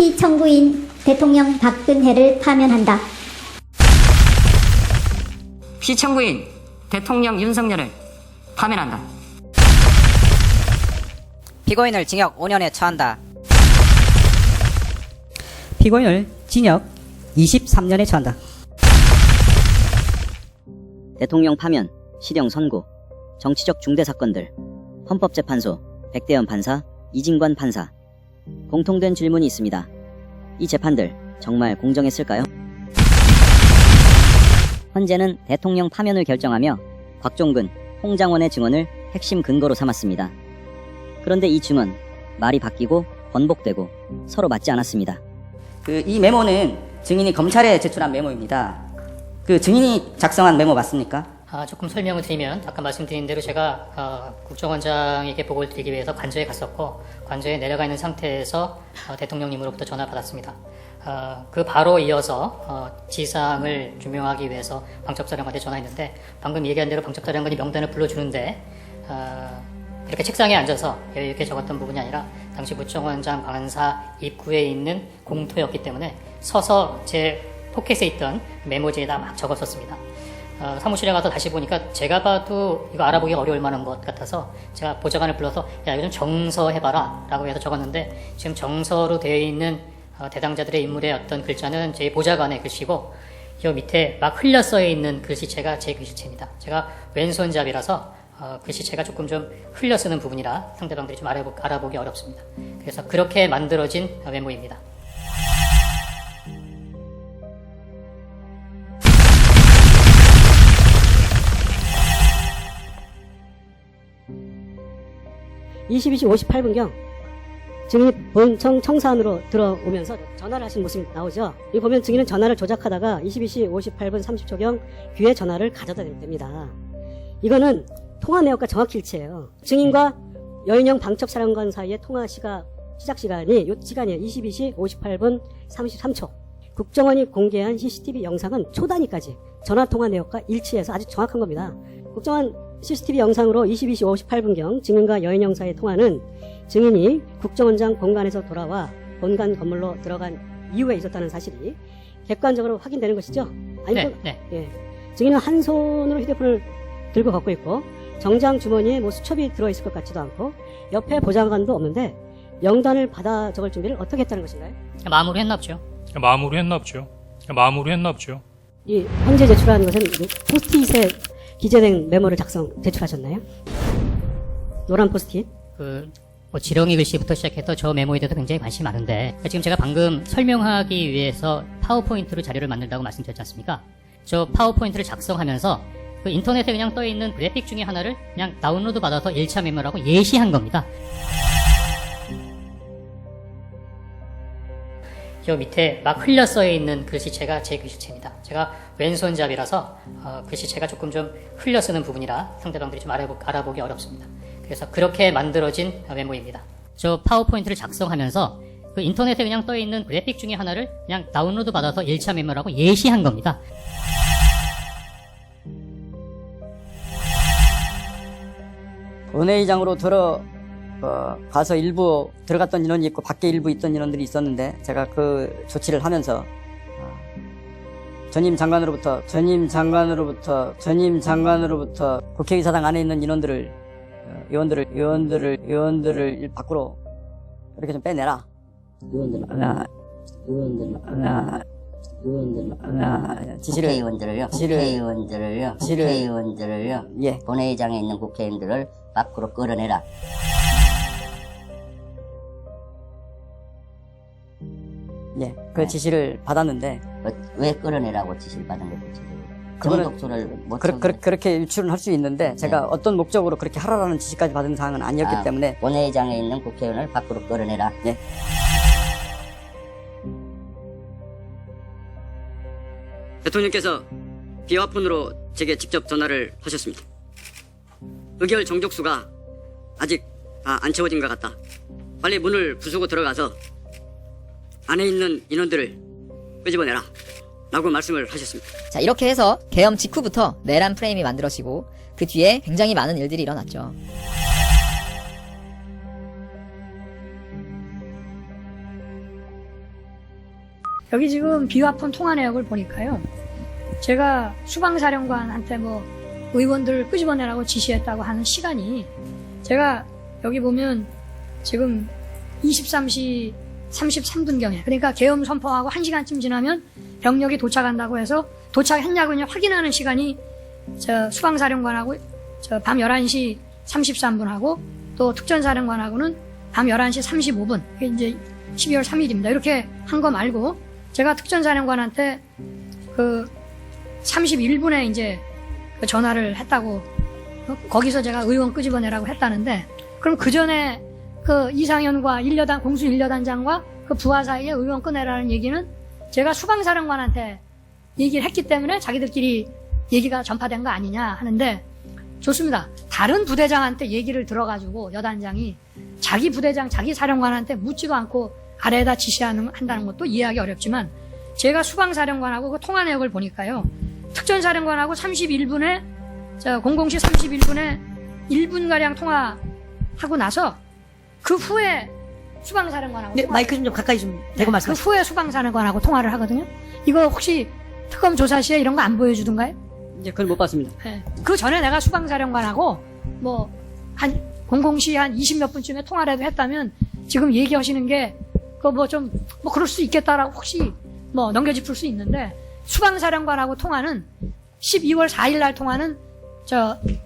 피청구인 대통령 박근혜를 파면한다. 피청구인 대통령 윤석열을 파면한다. 피고인을 징역 5년에 처한다. 피고인을 징역 23년에 처한다. 대통령 파면, 실형 선고, 정치적 중대 사건들, 헌법재판소, 백대현 판사, 이진관 판사. 공통된 질문이 있습니다. 이 재판들 정말 공정했을까요? 헌재는 대통령 파면을 결정하며 곽종근, 홍장원의 증언을 핵심 근거로 삼았습니다. 그런데 이 증언, 말이 바뀌고 번복되고 서로 맞지 않았습니다. 이 메모는 증인이 검찰에 제출한 메모입니다. 그 증인이 작성한 메모 맞습니까? 조금 설명을 드리면 아까 말씀드린 대로 제가 국정원장에게 보고를 드리기 위해서 관저에 갔었고 관저에 내려가 있는 상태에서 대통령님으로부터 전화를 받았습니다. 그 바로 이어서 지상을 규명하기 위해서 방첩사령관에 전화했는데 방금 얘기한 대로 방첩사령관이 명단을 불러주는데 이렇게 책상에 앉아서 이렇게 적었던 부분이 아니라 당시 국정원장 방한사 입구에 있는 공터였기 때문에 서서 제 포켓에 있던 메모지에다 막 적었었습니다. 사무실에 가서 다시 보니까 제가 봐도 이거 알아보기 어려울 만한 것 같아서 제가 보좌관을 불러서 야 이거 좀 정서해봐라 라고 해서 적었는데 지금 정서로 되어 있는 대당자들의 인물의 어떤 글자는 제 보좌관의 글씨고 이 밑에 막 흘려 써 있는 글씨체가 제 글씨체입니다. 제가 왼손잡이라서 글씨체가 조금 좀 흘려 쓰는 부분이라 상대방들이 좀 알아보기 어렵습니다. 그래서 그렇게 만들어진 메모입니다. (22시 58분경) 증인이 본청 청사안으로 들어오면서 전화를 하신 모습이 나오죠. 이 보면 증인은 전화를 조작하다가 22시 58분 30초경 귀에 전화를 가져다 댑니다. 이거는 통화 내역과 정확히 일치해요. 증인과 여인영 방첩사령관 사이의 통화 시작 시간이 이 시간이에요. 22시 58분 33초. 국정원이 공개한 CCTV 영상은 초 단위까지 전화통화 내역과 일치해서 아주 정확한 겁니다. 국정원 CCTV 영상으로 22시 58분경 증인과 여인영 사이의 통화는 증인이 국정원장 본관에서 돌아와 본관 건물로 들어간 이후에 있었다는 사실이 객관적으로 확인되는 것이죠. 네. 예. 증인은 한 손으로 휴대폰을 들고 걷고 있고 정장 주머니에 뭐 수첩이 들어있을 것 같지도 않고 옆에 보좌관도 없는데 명단을 받아 적을 준비를 어떻게 했다는 것인가요? 마음으로 했나 보죠. 이 현재 제출한 것은 포스트잇에 기재된 메모를 제출하셨나요? 노란 포스트잇? 지렁이 글씨부터 시작해서 저 메모에 대해서 굉장히 관심이 많은데 지금 제가 방금 설명하기 위해서 파워포인트로 자료를 만든다고 말씀드렸지 않습니까? 저 파워포인트를 작성하면서 그 인터넷에 그냥 떠있는 그래픽 중에 하나를 그냥 다운로드 받아서 1차 메모라고 예시한 겁니다. 이 밑에 막 흘려 써 있는 글씨체가 제 글씨체입니다. 제가 왼손잡이라서 글씨체가 조금 좀 흘려 쓰는 부분이라 상대방들이 좀 알아보기 어렵습니다. 그래서 그렇게 만들어진 메모입니다. 저 파워포인트를 작성하면서 그 인터넷에 그냥 떠 있는 그래픽 중에 하나를 그냥 다운로드 받아서 1차 메모라고 예시한 겁니다. 본회의장으로 가서 일부 들어갔던 인원이 있고 밖에 일부 있던 인원들이 있었는데 제가 그 조치를 하면서 전임 장관으로부터 국회의사당 안에 있는 의원들을 밖으로 이렇게 좀 빼내라. 국회의원들을요. 예. 본회의장에 있는 국회의원들을 밖으로 끌어내라. 예, 그 지시를 받았는데 왜 끌어내라고 지시를 받은 거죠? 그거는 정독수를 못 그렇게 유출은 할 수 있는데 제가 네. 어떤 목적으로 그렇게 하라라는 지시까지 받은 사항은 아니었기 때문에 본회의장에 있는 국회의원을 밖으로 끌어내라. 예. 대통령께서 비화폰으로 제게 직접 전화를 하셨습니다. 의결 정족수가 아직 다 안 채워진 것 같다. 빨리 문을 부수고 들어가서 안에 있는 인원들을 끄집어내라 라고 말씀을 하셨습니다. 자, 이렇게 해서 계엄 직후부터 내란 프레임이 만들어지고 그 뒤에 굉장히 많은 일들이 일어났죠. 여기 지금 비화폰 통화 내역을 보니까요. 제가 수방사령관한테 뭐 의원들을 끄집어내라고 지시했다고 하는 시간이 제가 여기 보면 지금 23시 33분경에 그러니까 계엄 선포하고 1시간쯤 지나면 병력이 도착한다고 해서 도착했냐고 그냥 확인하는 시간이 저 수방사령관하고 저 밤 11시 33분하고 또 특전사령관하고는 밤 11시 35분 이게 이제 12월 3일입니다. 이렇게 한 거 말고 제가 특전사령관한테 그 31분에 이제 그 전화를 했다고 거기서 제가 의원 끄집어내라고 했다는데 그럼 그 전에 그 이상현과 공수 1여단장과 그 부하 사이에 의원 꺼내라는 얘기는 제가 수방사령관한테 얘기를 했기 때문에 자기들끼리 얘기가 전파된 거 아니냐 하는데 좋습니다. 다른 부대장한테 얘기를 들어가지고 여단장이 자기 부대장, 자기 사령관한테 묻지도 않고 아래에다 지시한다는 것도 이해하기 어렵지만 제가 수방사령관하고 그 통화 내역을 보니까요. 특전사령관하고 31분에 00시 31분에 1분가량 통화하고 나서 그 후에 수방사령관하고 네, 마이크 좀 가까이 좀 대고 말씀하세요. 그 후에 수방사령관하고 통화를 하거든요. 이거 혹시 특검 조사 시에 이런 거 안 보여주던가요? 이제 그걸 못 봤습니다. 네. 그 전에 내가 수방사령관하고 뭐 한 00시 한 20몇 분쯤에 통화라도 했다면 지금 얘기하시는 게 그거 뭐 좀 뭐 그럴 수 있겠다라고 혹시 뭐 넘겨짚을 수 있는데 수방사령관하고 통화는 12월 4일 날 통화는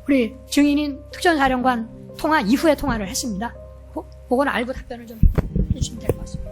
우리 증인인 특전사령관 통화 이후에 통화를 했습니다. 그건 알고 답변을 좀 해주시면 될 것 같습니다.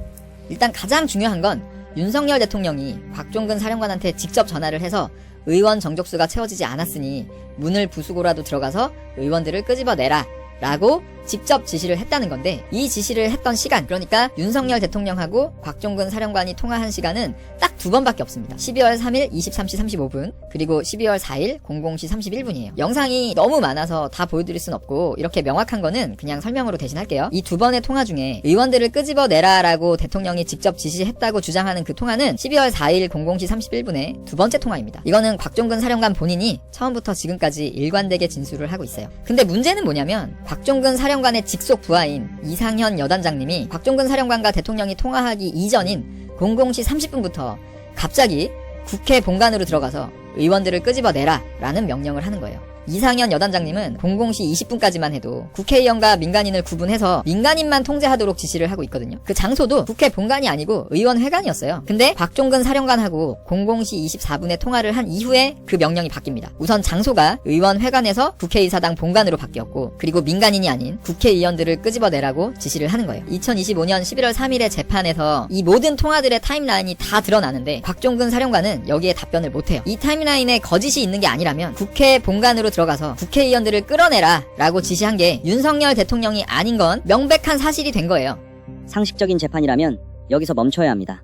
일단 가장 중요한 건 윤석열 대통령이 곽종근 사령관한테 직접 전화를 해서 의원 정족수가 채워지지 않았으니 문을 부수고라도 들어가서 의원들을 끄집어내라 라고 직접 지시를 했다는 건데 이 지시를 했던 시간 그러니까 윤석열 대통령하고 곽종근 사령관이 통화한 시간은 딱 2번밖에 없습니다. 12월 3일 23시 35분 그리고 12월 4일 00시 31분이에요. 영상이 너무 많아서 다 보여드릴 순 없고 이렇게 명확한 거는 그냥 설명으로 대신할게요. 이 2번의 통화 중에 의원들을 끄집어내라 라고 대통령이 직접 지시했다고 주장하는 그 통화는 12월 4일 00시 31분의 2번째 통화입니다. 이거는 곽종근 사령관 본인이 처음부터 지금까지 일관되게 진술을 하고 있어요. 근데 문제는 뭐냐면 곽종근 사령관의 직속 부하인 이상현 여단장님이 곽종근 사령관과 대통령이 통화하기 이전인 00시 30분부터 갑자기 국회 본관으로 들어가서 의원들을 끄집어내라 라는 명령을 하는 거예요. 이상현 여단장님은 00시 20분까지만 해도 국회의원과 민간인을 구분해서 민간인만 통제하도록 지시를 하고 있거든요. 그 장소도 국회 본관이 아니고 의원회관이었어요. 근데 곽종근 사령관하고 00시 24분에 통화를 한 이후에 그 명령이 바뀝니다. 우선 장소가 의원회관에서 국회의사당 본관으로 바뀌었고 그리고 민간인이 아닌 국회의원들을 끄집어내라고 지시를 하는 거예요. 2025년 11월 3일의 재판에서 이 모든 통화들의 타임라인이 다 드러나는데 곽종근 사령관은 여기에 답변을 못해요. 이 타임라인에 거짓이 있는 게 아니라면 국회 본관으로 들어가서 국회의원들을 끌어내라 라고 지시한 게 윤석열 대통령이 아닌 건 명백한 사실이 된 거예요. 상식적인 재판이라면 여기서 멈춰야 합니다.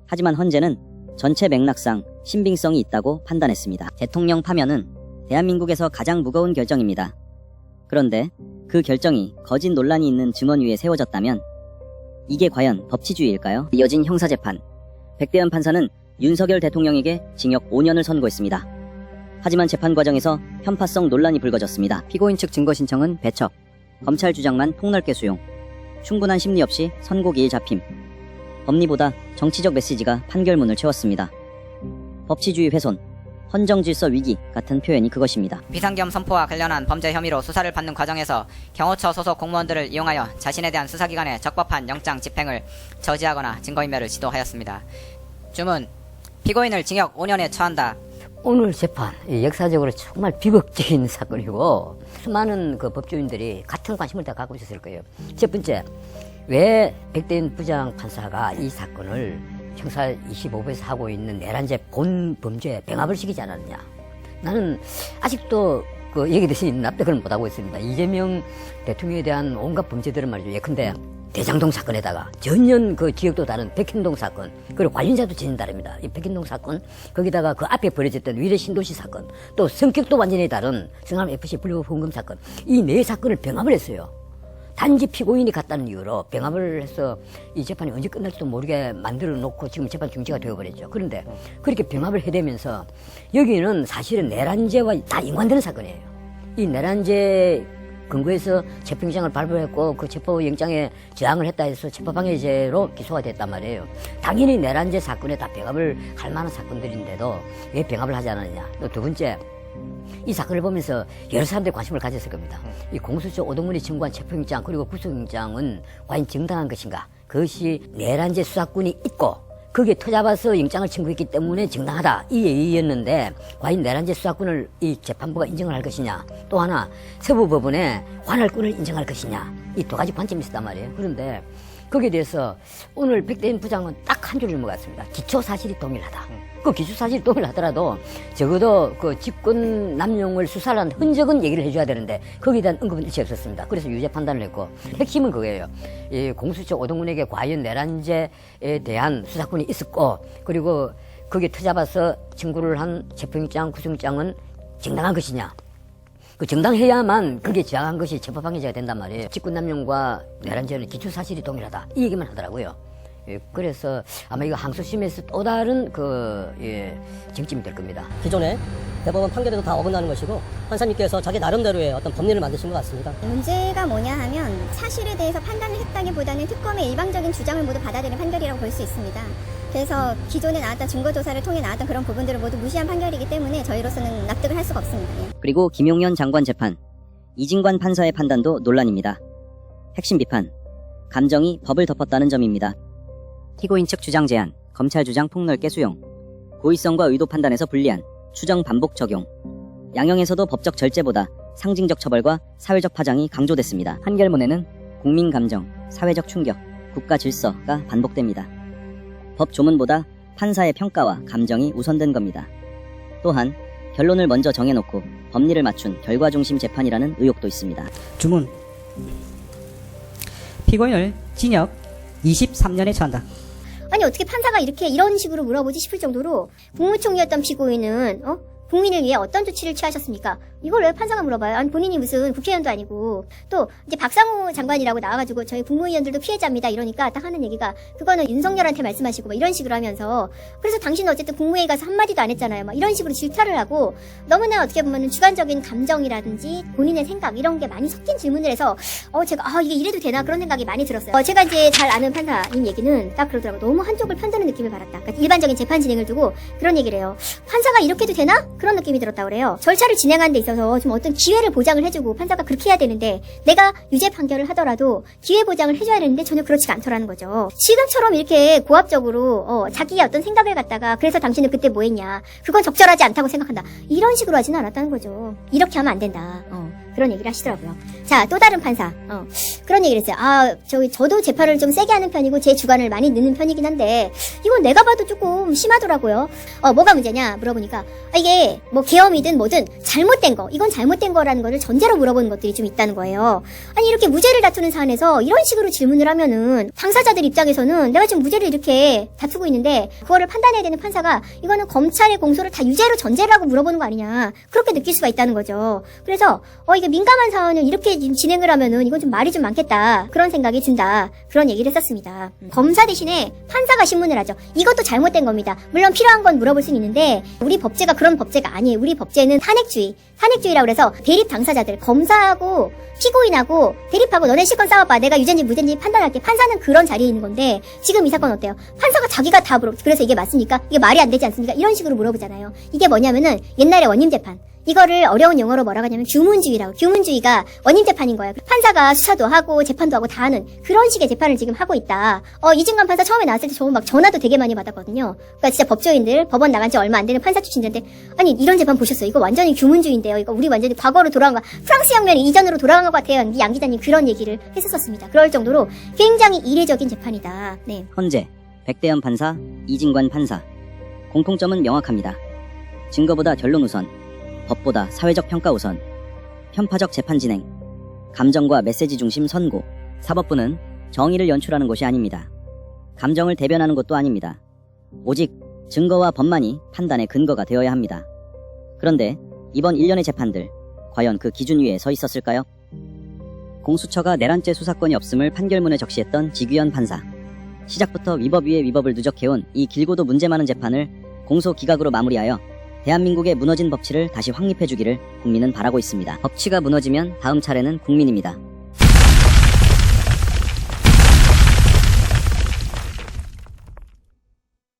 하지만 헌재는 전체 맥락상 신빙성이 있다고 판단했습니다. 대통령 파면은 대한민국에서 가장 무거운 결정입니다. 그런데 그 결정이 거짓 논란이 있는 증언 위에 세워졌다면 이게 과연 법치주의일까요? 이어진 형사재판. 백대현 판사는 윤석열 대통령에게 징역 5년을 선고했습니다. 하지만 재판 과정에서 편파성 논란이 불거졌습니다. 피고인 측 증거 신청은 배척, 검찰 주장만 폭넓게 수용, 충분한 심리 없이 선고 기일 잡힘, 법리보다 정치적 메시지가 판결문을 채웠습니다. 법치주의 훼손, 헌정질서 위기 같은 표현이 그것입니다. 비상계엄 선포와 관련한 범죄 혐의로 수사를 받는 과정에서 경호처 소속 공무원들을 이용하여 자신에 대한 수사기관의 적법한 영장 집행을 저지하거나 증거인멸을 시도하였습니다. 주문, 피고인을 징역 5년에 처한다. 오늘 재판 역사적으로 정말 비극적인 사건이고 수많은 그 법조인들이 같은 관심을 다 갖고 있었을 거예요. 첫 번째, 왜 백대현 부장 판사가 이 사건을 형사 25부에서 하고 있는 내란죄 본 범죄에 병합을 시키지 않았느냐. 나는 아직도 그 얘기듯이 납득을 못하고 있습니다. 이재명 대통령에 대한 온갖 범죄들은 말이죠. 예컨대 대장동 사건에다가 전년 그 지역도 다른 백현동 사건, 그리고 관련자도 전혀 다릅니다. 이 백현동 사건, 거기다가 그 앞에 벌어졌던 위례 신도시 사건, 또 성격도 완전히 다른 성남 FC 블루 후원금 사건, 이 네 사건을 병합을 했어요. 단지 피고인이 갔다는 이유로 병합을 해서 이 재판이 언제 끝날지도 모르게 만들어 놓고 지금 재판 중지가 되어버렸죠. 그런데 그렇게 병합을 해대면서 여기는 사실은 내란죄와 다 연관되는 사건이에요. 이 내란죄 근거해서 체포영장을 발부했고 그 체포영장에 저항을 했다 해서 체포방해죄로 기소가 됐단 말이에요. 당연히 내란죄 사건에 다 병합을 할 만한 사건들인데도 왜 병합을 하지 않았느냐. 또 두 번째, 이 사건을 보면서 여러 사람들이 관심을 가졌을 겁니다. 이 공수처 오동문이 청구한 체포영장 그리고 구속영장은 과연 정당한 것인가? 그것이 내란죄 수사권이 있고 거기에 터잡아서 영장을 청구했기 때문에 정당하다 이 얘기였는데 과연 내란죄 수사권을 이 재판부가 인정을 할 것이냐, 또 하나 서부법원에 관할권을 인정할 것이냐, 이 두 가지 관점이 있었단 말이에요. 그런데 거기에 대해서 오늘 백대현 부장은 딱 한 줄을 먹었습니다. 기초사실이 동일하다. 그 기초사실이 동일하더라도 적어도 그 직권 남용을 수사를 한 흔적은 얘기를 해줘야 되는데 거기에 대한 언급은 일체 없었습니다. 그래서 유죄 판단을 했고, 핵심은 그거예요. 이 공수처 오동문에게 과연 내란죄에 대한 수사권이 있었고, 그리고 거기에 터잡아서 청구를 한 체포영장, 구속영장은 정당한 것이냐. 그 정당해야만 그게 저항한 것이 체포방해죄가 된단 말이에요. 직권남용과 내란죄는 기초사실이 동일하다 이 얘기만 하더라고요. 예, 그래서 아마 이거 항소심에서 또 다른 쟁점이 될 겁니다. 기존에 대법원 판결에도 다 어긋나는 것이고 판사님께서 자기 나름대로의 어떤 법리를 만드신 것 같습니다. 문제가 뭐냐 하면 사실에 대해서 판단을 했다기보다는 특검의 일방적인 주장을 모두 받아들인 판결이라고 볼 수 있습니다. 그래서 기존에 나왔던 증거조사를 통해 나왔던 그런 부분들을 모두 무시한 판결이기 때문에 저희로서는 납득을 할 수가 없습니다. 그리고 김용현 장관 재판, 이진관 판사의 판단도 논란입니다. 핵심 비판, 감정이 법을 덮었다는 점입니다. 피고인 측 주장 제한, 검찰 주장 폭넓게 수용, 고의성과 의도 판단에서 불리한, 추정 반복 적용. 양형에서도 법적 절제보다 상징적 처벌과 사회적 파장이 강조됐습니다. 판결문에는 국민 감정, 사회적 충격, 국가 질서가 반복됩니다. 법 조문보다 판사의 평가와 감정이 우선된 겁니다. 또한 결론을 먼저 정해놓고 법리를 맞춘 결과 중심 재판이라는 의혹도 있습니다. 주문. 피고인을 징역 23년에 처한다. 아니 어떻게 판사가 이런 식으로 물어보지 싶을 정도로 국무총리였던 피고인은 국민을 위해 어떤 조치를 취하셨습니까? 이걸 왜 판사가 물어봐요? 아니 본인이 무슨 국회의원도 아니고. 또 이제 박상호 장관이라고 나와가지고 저희 국무위원들도 피해자입니다 이러니까 딱 하는 얘기가 그거는 윤석열한테 말씀하시고 막 이런 식으로 하면서, 그래서 당신은 어쨌든 국무회의 가서 한마디도 안 했잖아요 막 이런 식으로 질타를 하고, 너무나 어떻게 보면 주관적인 감정이라든지 본인의 생각 이런 게 많이 섞인 질문을 해서 제가 이게 이래도 되나 그런 생각이 많이 들었어요. 제가 이제 잘 아는 판사인 얘기는 딱 그러더라고요. 너무 한쪽을 편드는 느낌을 받았다. 그러니까 일반적인 재판 진행을 두고 그런 얘기를 해요. 판사가 이렇게 해도 되나? 그런 느낌이 들었다고 그래요. 절차를 진행하는 데 있어서 좀 어떤 기회를 보장을 해주고 판사가 그렇게 해야 되는데, 내가 유죄 판결을 하더라도 기회 보장을 해줘야 되는데 전혀 그렇지가 않더라는 거죠. 지금처럼 이렇게 고압적으로 자기의 어떤 생각을 갖다가 그래서 당신은 그때 뭐 했냐, 그건 적절하지 않다고 생각한다, 이런 식으로 하지는 않았다는 거죠. 이렇게 하면 안 된다. 그런 얘기를 하시더라고요. 자, 또 다른 판사 그런 얘기를 했어요. 저도 재판을 좀 세게 하는 편이고 제 주관을 많이 넣는 편이긴 한데 이건 내가 봐도 조금 심하더라고요. 뭐가 문제냐 물어보니까 이게 뭐 계엄이든 뭐든 잘못된 거, 이건 잘못된 거라는 거를 전제로 물어보는 것들이 좀 있다는 거예요. 아니 이렇게 무죄를 다투는 사안에서 이런 식으로 질문을 하면은 당사자들 입장에서는 내가 지금 무죄를 이렇게 다투고 있는데 그거를 판단해야 되는 판사가 이거는 검찰의 공소를 다 유죄로 전제를 하고 물어보는 거 아니냐, 그렇게 느낄 수가 있다는 거죠. 그래서 이게 민감한 사안을 이렇게 지금 진행을 하면은 이건 좀 말이 좀 많겠다, 그런 생각이 든다, 그런 얘기를 했었습니다. 검사 대신에 판사가 신문을 하죠. 이것도 잘못된 겁니다. 물론 필요한 건 물어볼 수는 있는데 우리 법제가 그런 법제가 아니에요. 우리 법제는 탄핵주의라고 그래서 대립 당사자들, 검사하고 피고인하고 대립하고 너네 실권 싸워봐, 내가 유죄인지 무죄인지 판단할게. 판사는 그런 자리에 있는 건데 지금 이 사건 어때요? 판사가 자기가 다 그래서 이게 맞습니까? 이게 말이 안 되지 않습니까? 이런 식으로 물어보잖아요. 이게 뭐냐면은 옛날에 원님재판, 이거를 어려운 용어로 뭐라고 하냐면 규문주의라고. 규문주의가 원님재판인 거예요. 판사가 수사도 하고 재판도 하고 다 하는 그런 식의 재판을 지금 하고 있다. 이진관 판사 처음에 나왔을 때 저 막 전화도 되게 많이 받았거든요. 그러니까 진짜 법조인들, 법원 나간 지 얼마 안 되는 판사 출신들한테 아니 이런 재판 보셨어요? 이거 완전히 규문주의인데요. 이거 우리 완전히 과거로 돌아간 거, 프랑스 혁명 이전으로 돌아간 것 같아요. 양 기자님 그런 얘기를 했었습니다. 그럴 정도로 굉장히 이례적인 재판이다. 네. 헌재, 백대현 판사, 이진관 판사. 공통점은 명확합니다. 증거보다 결론 우선, 법보다 사회적 평가 우선, 편파적 재판 진행, 감정과 메시지 중심 선고. 사법부는 정의를 연출하는 곳이 아닙니다. 감정을 대변하는 곳도 아닙니다. 오직 증거와 법만이 판단의 근거가 되어야 합니다. 그런데 이번 일련의 재판들, 과연 그 기준 위에 서 있었을까요? 공수처가 내란죄 수사권이 없음을 판결문에 적시했던 지규현 판사. 시작부터 위법 위에 위법을 누적해온 이 길고도 문제 많은 재판을 공소 기각으로 마무리하여 대한민국의 무너진 법치를 다시 확립해주기를 국민은 바라고 있습니다. 법치가 무너지면 다음 차례는 국민입니다.